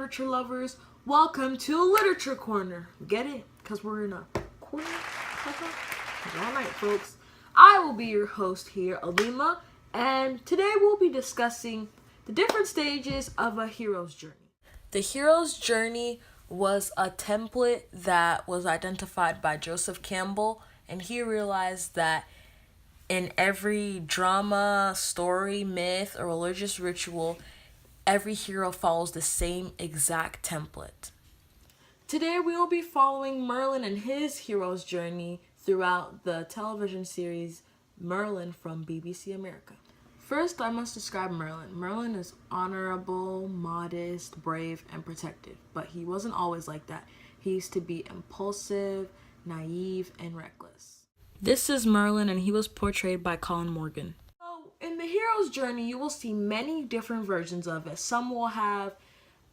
literature lovers. Welcome to Literature Corner. Get it? Because we're in a corner. All right, folks. I will be your host here, Alima, and today we'll be discussing the different stages of a hero's journey. The hero's journey was a template that was identified by Joseph Campbell, and he realized that in every drama, story, myth, or religious ritual, every hero follows the same exact template. Today we will be following Merlin and his hero's journey throughout the television series Merlin from BBC America. First, I must describe Merlin. Merlin is honorable, modest, brave, and protective, but he wasn't always like that. He used to be impulsive, naive, and reckless. This is Merlin, and he was portrayed by Colin Morgan. So, in the hero's journey, you will see many different versions of it. Some will have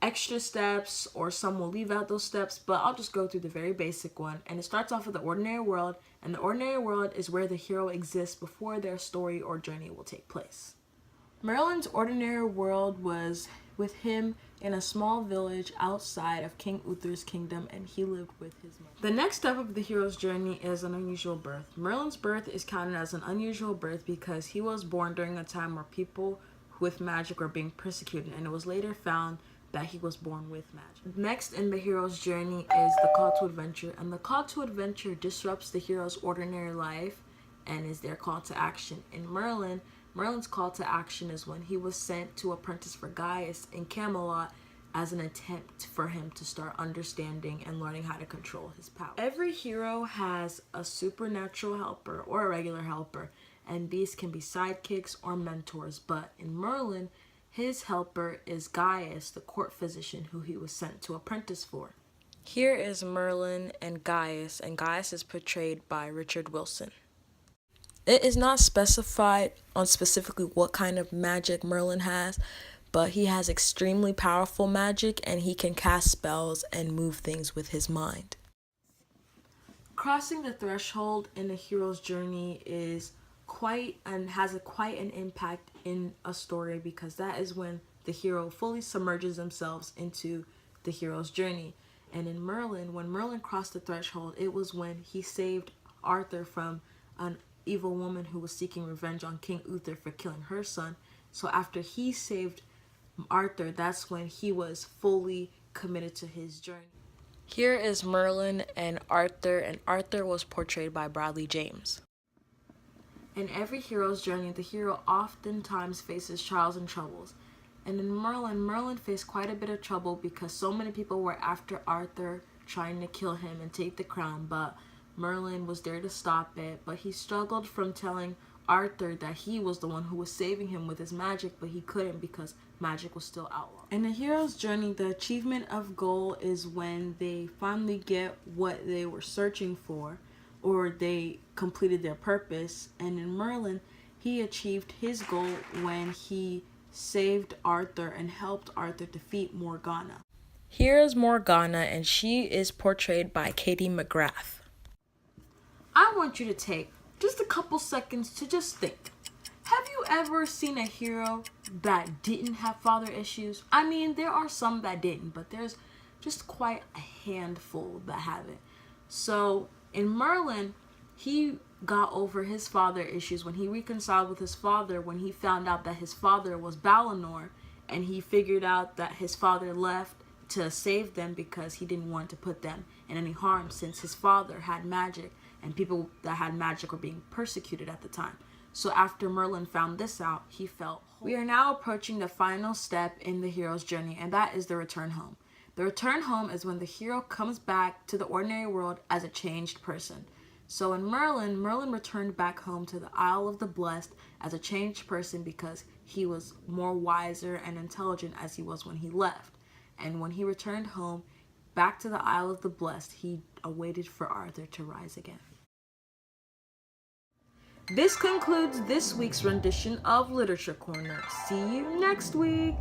extra steps, or some will leave out those steps, but I'll just go through the very basic one. And it starts off with the ordinary world, and the ordinary world is where the hero exists before their story or journey will take place. Merlin's ordinary world was with him in a small village outside of King Uther's kingdom, and he lived with his mother. The next step of the hero's journey is an unusual birth. Merlin's birth is counted as an unusual birth because he was born during a time where people with magic were being persecuted, and it was later found that he was born with magic. Next in the hero's journey is the call to adventure, and the call to adventure disrupts the hero's ordinary life and is their call to action. In Merlin's call to action is when he was sent to apprentice for Gaius in Camelot as an attempt for him to start understanding and learning how to control his power. Every hero has a supernatural helper or a regular helper, and these can be sidekicks or mentors, but in Merlin, his helper is Gaius, the court physician who he was sent to apprentice for. Here is Merlin and Gaius is portrayed by Richard Wilson. It is not specified on specifically what kind of magic Merlin has, but he has extremely powerful magic and he can cast spells and move things with his mind. Crossing the threshold in a hero's journey is quite an impact in a story, because that is when the hero fully submerges themselves into the hero's journey. And in Merlin, when Merlin crossed the threshold, it was when he saved Arthur from an evil woman who was seeking revenge on King Uther for killing her son. So after he saved Arthur, that's when he was fully committed to his journey. Here is Merlin and Arthur was portrayed by Bradley James. In every hero's journey, the hero oftentimes faces trials and troubles. And in Merlin faced quite a bit of trouble because so many people were after Arthur, trying to kill him and take the crown, but Merlin was there to stop it. But he struggled from telling Arthur that he was the one who was saving him with his magic, but he couldn't because magic was still outlawed. In a hero's journey, the achievement of goal is when they finally get what they were searching for, or they completed their purpose. And in Merlin, he achieved his goal when he saved Arthur and helped Arthur defeat Morgana. Here is Morgana, and she is portrayed by Katie McGrath. I want you to take just a couple seconds to just think. Have you ever seen a hero that didn't have father issues? I mean, there are some that didn't, but there's just quite a handful that have it. So in Merlin, he got over his father issues when he reconciled with his father, when he found out that his father was Balinor, and he figured out that his father left to save them because he didn't want to put them in any harm, since his father had magic and people that had magic were being persecuted at the time. So after Merlin found this out, he felt whole. We are now approaching the final step in the hero's journey, and that is the return home. The return home is when the hero comes back to the ordinary world as a changed person. So in Merlin returned back home to the Isle of the Blessed as a changed person because he was more wiser and intelligent as he was when he left. And when he returned home back to the Isle of the Blessed, he awaited for Arthur to rise again. This concludes this week's rendition of Literature Corner. See you next week!